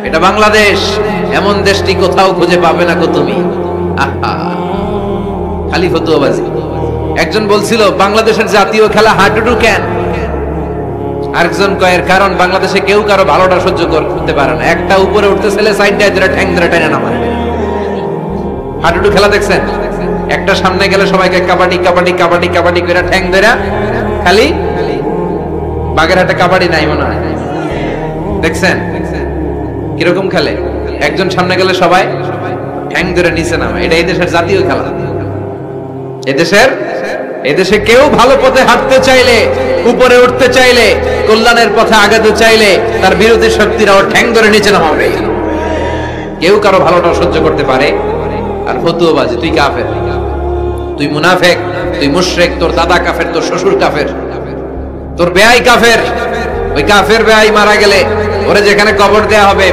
এটা বাংলাদেশ, এমন দেশটি কোথাও খুঁজে পাবে না কো তুমি। আহা, খালি ফতুয়াবাজি। একজন বলছিল বাংলাদেশের জাতীয় খেলা হাডুডু কেন, আরেকজন কয়ের কারণ বাংলাদেশে কেউ কারো ভালোটা সহ্য করতে পারে না। একটা উপরে উঠতে ছেলে সাইড দিয়ে ঠ্যাং ধরে টেনে নামায়। হাডুডু খেলা দেখছেন? একটা সামনে গেলে সবাইকে কাবাডি কাবাডি কাবাডি কাবাডি করে ঠ্যাং ধরে, খালি বাগেরহাটে কাবাডি নাই মনে হয়, দেখছেন কিরকম খেলে? একজন সামনে গেলে সবাই ঠ্যাং ধরে নিচে নামে। এটা এই দেশের জাতীয় খেলা। এদেশে কেউ ভালো পথে হাঁটতে চাইলে, উপরে উঠতে চাইলে, কল্যাণের পথে আগাতে চাইলে তার বিরোধী শক্তিরাও ঠ্যাং ধরে নিচে নামাবে। কেউ কারো ভালোটা সহ্য করতে পারে। আর ফতুয়াবাজি, তুই কাফের, তুই মুনাফেক, তুই মুশরিক, তোর দাদা কাফের, তোর শ্বশুর কাফের, তোর বেয়াই কাফের। ওই কাফের বেয়াই মারা গেলে ওরে যেখানে কবর দেয়া হবে,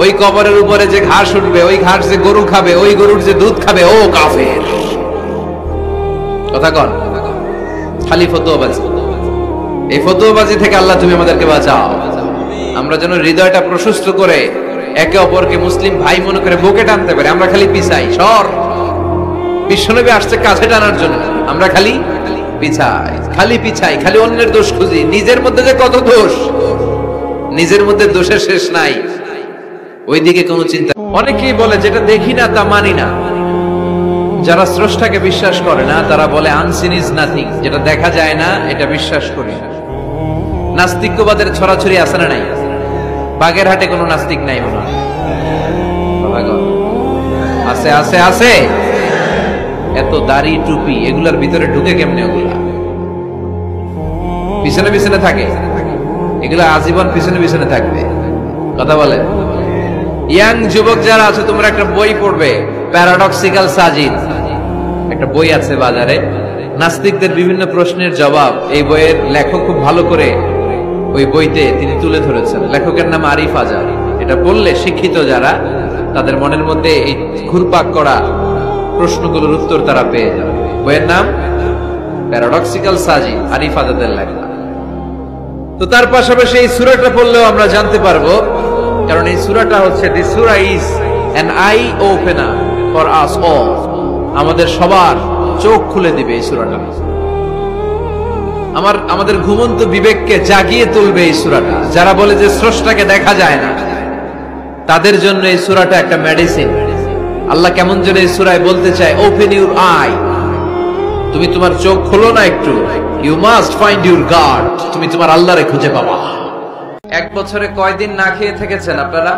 ওই কবরের উপরে যে ঘাস উঠবে, ওই ঘাস যে গরু খাবে, ওই গরুর যে দুধ খাবে, ও কাফের। কথা কন, খালি ফতুয়াবাজি। এই ফতুয়াবাজি থেকে আল্লাহ তুমি আমাদেরকে বাঁচাও। আমরা যেন হৃদয়টা প্রশস্ত করে একে অপরকে মুসলিম ভাই মনে করে বুকে টানতে পারি। আমরা খালি পিছাই, সর, বিশ্বনবী আসছে কাছে টানার জন্য, আমরা খালি পিছাই, খালি অন্যের দোষ খুঁজি। নিজের মধ্যে যে কত দোষ, নিজের মধ্যে দোষের শেষ নাই, ওইদিকে কোনো চিন্তা। অনেকেই বলে যেটা দেখি না তা মানি না। যারা স্রষ্টাকে বিশ্বাস করে না তারা বলে আনসিন ইজ নাথিং, যেটা দেখা যায় না এটা বিশ্বাস করি। নাস্তিক্যবাদের ছড়াছড়ি আছে না নাই? বাগেরহাটে কোনো নাস্তিক নাই মনে হয়? আছে আছে আছে। এত দাড়ি টুপি, এগুলার ভিতরে ঢুকে কেমনে? ওগুলা পিছনে পিছনে থাকে, এগুলা আজীবন পিছনে পিছনে থাকবে। কথা বলে ইয়াং যুবক যারা আছে, তোমরা একটা বই পড়বে, প্যারাডক্সিক্যাল সাজিদ, একটা বই আছে বাজারে, নাস্তিকদের বিভিন্ন প্রশ্নের জবাব। এই বইয়ের লেখক খুব ভালো করে ওই বইতে তিনি তুলে ধরেছেন। লেখকের নাম আরিফ আজাদ। এটা পড়লে শিক্ষিত যারা, তাদের মনের মধ্যে এই ঘুরপাক করা প্রশ্নগুলোর উত্তর তারা পেয়ে যাবে। বইয়ের নাম প্যারাডক্সিক্যাল সাজিদ, আরিফ আজাদের লেখা। তো তার পাশাপাশি এই সূরাটা পড়লেও আমরা জানতে পারবো, কারণ এই সূরাটা হচ্ছে the surah is an eye opener for us all. আমাদের সবার চোখ খুলে দিবে এই সূরাটা। আমাদের ঘুমন্ত বিবেককে জাগিয়ে তুলবে এই সূরাটা। যারা বলে যে স্রষ্টাকে দেখা যায় না, তাদের জন্য এই সূরাটা একটা মেডিসিন। আল্লাহ কেমন যেন এই সূরায় বলতে চায়, ওপেন ইউর আই, তুমি তোমার চোখ খোলো না একটু, you must find your God, তুমি তোমার আল্লাহরে খুঁজে পাবা। এক বছরে কয়দিন না খেয়ে থেকেছেন আপনারা?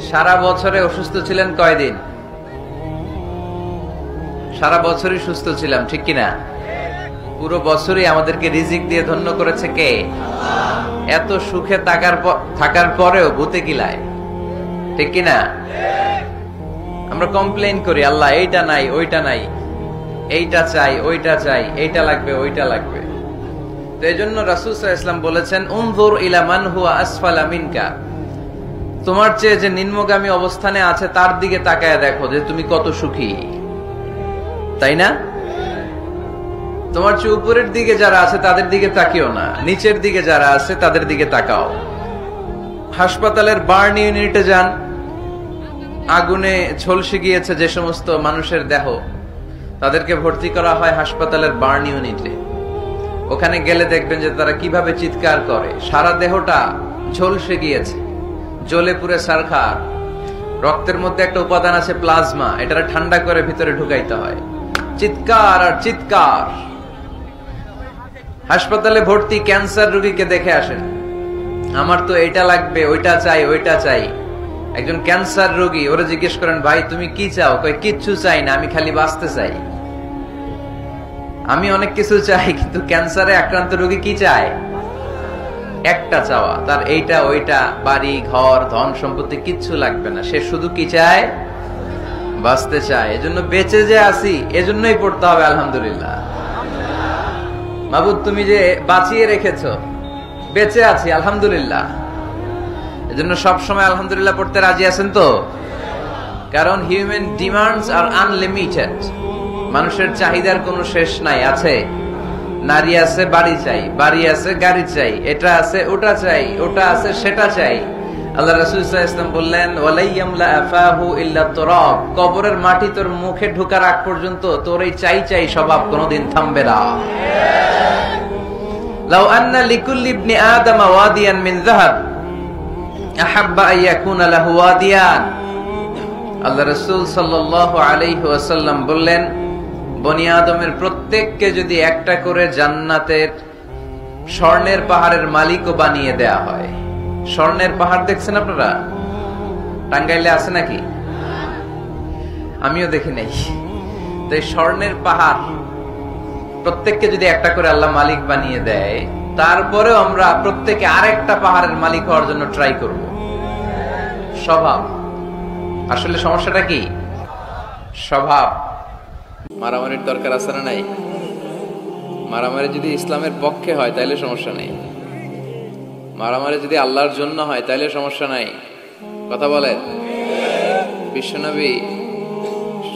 সারা বছরে অসুস্থ ছিলেন কয়দিন? সারা বছরই সুস্থ ছিলাম, ঠিক কিনা? পুরো বছরই আমাদেরকে রিজিক দিয়ে ধন্য করেছে কে? এত সুখে থাকার পরেও ভূতে গিলায়, ঠিক কিনা? আমরা কমপ্লেইন করি, আল্লাহ এইটা নাই, ওইটা নাই, এইটা চাই, ওইটা চাই, এইটা লাগবে, ওইটা লাগবে। তো এই জন্য রাসূল সাল্লাল্লাহু আলাইহি ওয়াসাল্লাম বলেছেন, উনজুর ইলা মান হুয়া আসফালা মিনকা, তোমার চেয়ে যে নিম্নগামী অবস্থানে আছে তার দিকে তাকায় দেখো যে তুমি কত সুখী, তাই না? তোমার চেয়ে উপরের দিকে যারা আছে তাদের দিকে তাকিও না, নিচের দিকে যারা আছে তাদের দিকে তাকাও। হাসপাতালের বার্ন ইউনিটে যান, আগুনে ঝলসে গিয়েছে যে সমস্ত মানুষের দেহ, তাদেরকে ভর্তি করা হয় হাসপাতালের বার্ন ইউনিটে। ওখানে গেলে দেখবেন যে তারা কিভাবে চিৎকার করে, সারা দেহটা ঝলসে গিয়েছে, জ্বলে পুড়ে ছারখার। রক্তের মধ্যে একটা উপাদান আছে প্লাজমা, এটা ঠান্ডা করে ভিতরে ঢুকাইতে হয়, চিৎকার আর চিৎকার। হাসপাতালে ভর্তি ক্যান্সার রোগীকে দেখে আসেন, আমার তো এটা লাগবে, ওইটা চাই, ওইটা চাই। একজন ক্যান্সার রোগী, ওরা জিজ্ঞেস করেন, ভাই তুমি কি চাও? কয় কিচ্ছু চাই না, আমি খালি বাঁচতে চাই। আমি অনেক কিছু চাই, কিন্তু ক্যান্সারে আক্রান্ত রোগী কি চায়? একটা চাওয়া, তার এইটা ওইটা, বাড়ি ঘর ধন সম্পত্তি কিচ্ছু লাগবে না, সে শুধু কি চায়? বাঁচতে চায়। এজন্য বেঁচে যে আছি, এজন্যই পড়তে হবে আলহামদুলিল্লাহ। মাবুদ তুমি যে বাঁচিয়ে রেখেছো, বেঁচে আছি আলহামদুলিল্লাহ। এজন্য সবসময় আলহামদুলিল্লাহ পড়তে রাজি আছেন তো? কারণ হিউম্যান ডিমান্ডস আর আনলিমিটেড, মানুষের চাহিদার কোনো শেষ নাই। আছে? নারী আছে বাড়ি চাই, বাড়ি আছে গাড়ি চাই, এটা আছে ওটা চাই, ওটা আছে সেটা চাই। আল্লাহ রাসূল সাল্লাল্লাহু আলাইহি ওয়াসাল্লাম বললেন, ওয়ালাইয়ামলা আফাহু ইল্লা তুরাব, কবরের মাটি তোর মুখে ঢোকার আগ পর্যন্ত তোর এই চাই চাই স্বভাব কোনোদিন থামবে না। লাউ আন্না লিকুল্লি ইবনি আদম ওয়াদিয়ান মিন যাহাব আহাব্বা আন ইয়াকুনা লাহু ওয়াদিয়ান। আল্লাহ রাসূল সাল্লাল্লাহু আলাইহি ওয়াসাল্লাম বললেন, বনি আদমের প্রত্যেককে যদি একটা করে জান্নাতের স্বর্ণের পাহাড়ের মালিকও বানিয়ে দেয়া হয়। স্বর্ণের পাহাড় দেখছেন আপনারা? টাঙ্গাইলে আছে নাকি? আমিও দেখি নাই। তো এই স্বর্ণের পাহাড় প্রত্যেককে যদি একটা করে আল্লাহ মালিক বানিয়ে দেয়, তারপরেও আমরা প্রত্যেকে আরেকটা পাহাড়ের মালিক হওয়ার জন্য ট্রাই করব। স্বভাব। আসলে সমস্যাটা কি? স্বভাব। মারামারির দরকার আছে না নাই? মারামারি যদি ইসলামের পক্ষে হয় তাইলে সমস্যা নেই, মারামারি যদি আল্লাহর জন্য হয় তাইলে সমস্যা নাই। কথা বলেন। বিশ্বনবী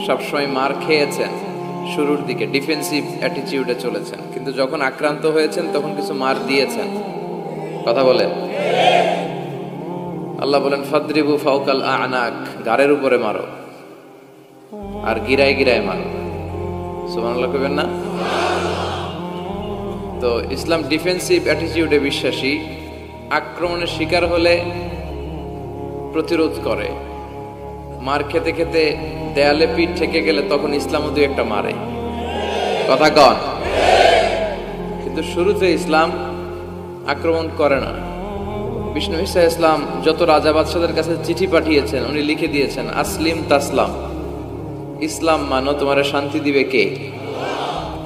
সবসময় মার খেয়েছেন, শুরুর দিকে ডিফেন্সিভ অ্যাটিটিউডে চলেছেন, কিন্তু যখন আক্রান্ত হয়েছেন তখন কিছু মার দিয়েছেন। কথা বলেন। আল্লাহ বলেন, ফাদরিবু ফাওকাল আনাক, গাড়ের উপরে মারো আর গিরায় গিরায় মারো। সুবহানাল্লাহ কইবেন না? তো ইসলাম ডিফেন্সিভ অ্যাটিটিউডে বিশ্বাসী। আক্রমণের শিকার হলে প্রতিরোধ করে। মার খেতে খেতে দেয়ালে পিঠ ঠেকে গেলে তখন ইসলামও দুই একটা মারে। কথা কন। কিন্তু শুরুতে ইসলাম আক্রমণ করে না। বিষ্ণু ঈসা ইসলাম যত রাজা বাদশাদের কাছে চিঠি পাঠিয়েছেন, উনি লিখে দিয়েছেন, আসলিম তাসলাম, ইসলাম মানো, তোমার শান্তি দিবে কে?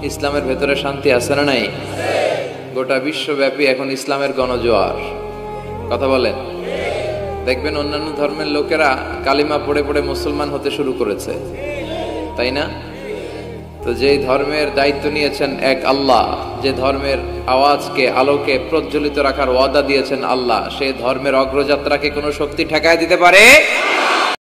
ইসলামের ভেতরে শান্তি আছে না নাই? গোটা বিশ্বব্যাপী এখন ইসলামের গণজোয়ার। কথা বলেন। দেখবেন অন্যান্য ধর্মের লোকেরা কালিমা পড়ে পড়ে মুসলমান হতে শুরু করেছে, তাই না? তো যেই ধর্মের দায়িত্ব নিয়েছেন এক আল্লাহ, যে ধর্মের আওয়াজকে আলোকে প্রজ্বলিত রাখার ওয়াদা দিয়েছেন আল্লাহ, সেই ধর্মের অগ্রযাত্রাকে কোনো শক্তি ঠেকায় দিতে পারে?